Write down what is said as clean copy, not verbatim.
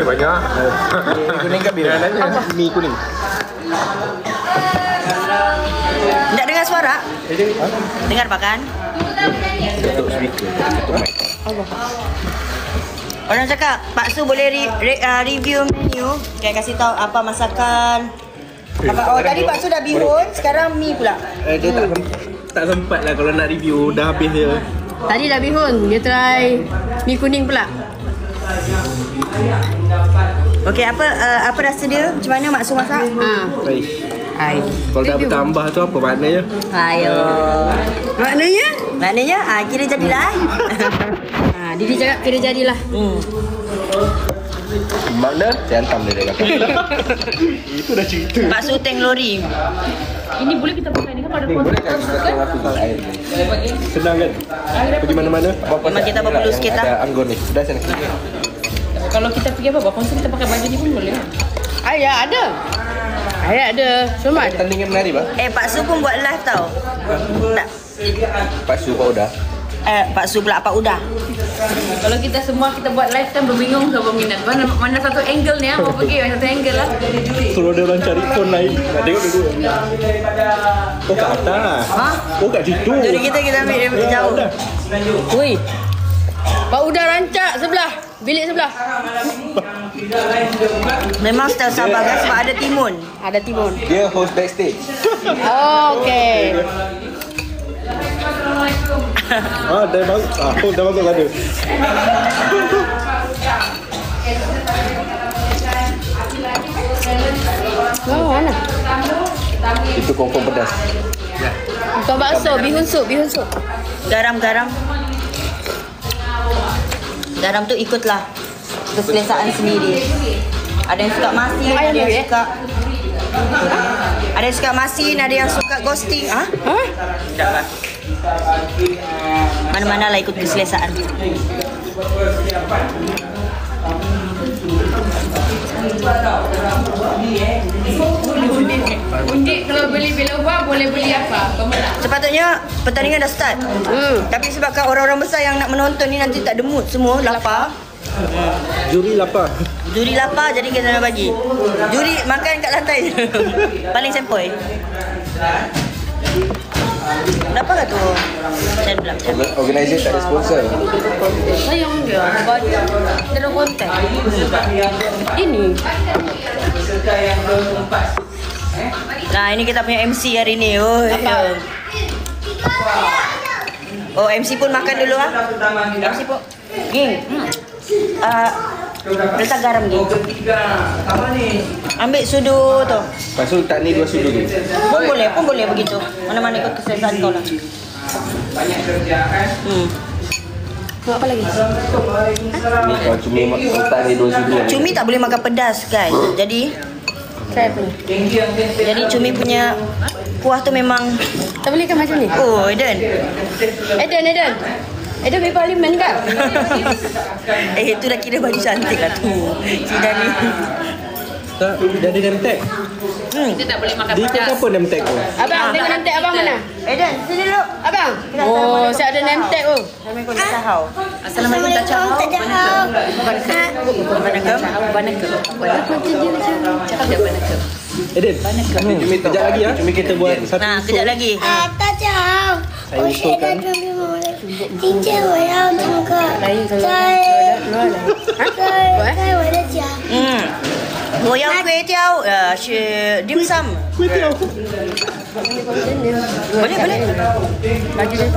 banyak. Kuning ke biru? Mie kuning. Tak dengar suara? Dengar Pak kan? Tutup speaker. Tutup mic. Orang cakap Pak Su boleh review menu. Kayak kasih tahu apa masakan. Tadi Pak Su dah bihun, sekarang mie pula. Dia tak sempat lah kalau nak review. Dah habis dia. Tadi dah bihun, dia try mie kuning pula. Okey, apa rasa dia? Macam mana Mak Su masak? Baik. Hai. Kalau dah bertambah tu apa maknanya? Ayo. Maknanya? Maknanya kira jadilah. Didi cakap kira jadilah. Makna? Saya hantam dia kata. Itu dah cerita. Pak Su tank lori. Ini boleh kita pakai ni kan pada Boleh kan kita tengok aku kat air ni? Senang kan? Pergi mana-mana. Memang kita berpelus sikit lah. Ada anggur ni. Sudah sana. Kalau kita pergi apa? Konser kita pakai baju ni pun boleh kan? Ayah ada. Ayah ada. Cuma ada. Tandingan menari bang? Pak Su pun buat live tau. Tak. Pak Su Pak Uda. Pak Su pula Pak Uda. Kalau kita semua kita buat live kan berbingung siapa minat. Mana satu angle ni mau pergi satu angle lah. Suruh dia orang cari phone lain. Nak tengok dulu. Oh kat atas. Ha? Oh kat situ. Jadi kita ambil dia jauh. Ui. Pak Uda rancak sebelah. Bilik sebelah. Memang style Sabah kan sebab ada timun. Ada timun. Dia host backstage. Oh, okey. Dah masuk. Dah masuk ada. Oh, mana? Itu confirm pedas. Bukan bakso, bihun sup. Garam. Garam tu ikutlah keselesaan sendiri. Ada yang suka masin, ada yang suka masin, ada yang suka ghosting. Tak lah. Mana-mana lah ikut keselesaan. Undi kalau beli luar boleh beli apa? Sepatutnya pertandingan dah start. Tapi sebabkan orang-orang besar yang nak menonton ni nanti tak ada mood semua, lapar. Juri lapar. Juri lapar jadi kita nak bagi. Juri makan kat lantai. Paling sempoi. Berapa lah tu? Saya bilang. Organizer tak ada sponsor. Sayang dia. Dia ada kontak. Ini. Nah, ini kita punya MC hari ni. Oh, MC pun makan dulu ah. MC pun. Ging. Letak garam geng. Ambil sudu tu. Lepas tu tak ni 2 sudu tu. Pun boleh begitu. Mana-mana ikut keselesaan kau lah. Banyak kerja kan. Apa lagi? Ni kalau cumi tak ni 2 sudu. Cumi tak boleh makan pedas guys. Jadi cumi punya kuah tu memang. Tak boleh kan macam ni? Oh, Eden. Eden pergi parlimen kan? Itu dah kira baju cantik lah tu. Cina ni. Tak, dia ada name tag. Kita tak boleh makan Dia ikut pedas. apa name tag tu? Abang, tengok name tag abang mana? Eden, sini dulu. Abang. Oh, saya ada name tag tu. Assalamualaikum tak tahu. Assalamualaikum tak tahu. Cakap dia banakem. Eden, kejap lagi ya. Cumi kita buat satu Nah, kejap lagi. 大家好，我是在这边我的，今天我要唱歌，在我的家。我要粿条，是 dim sum。Kuih tiaw. Boleh. Bagi dia.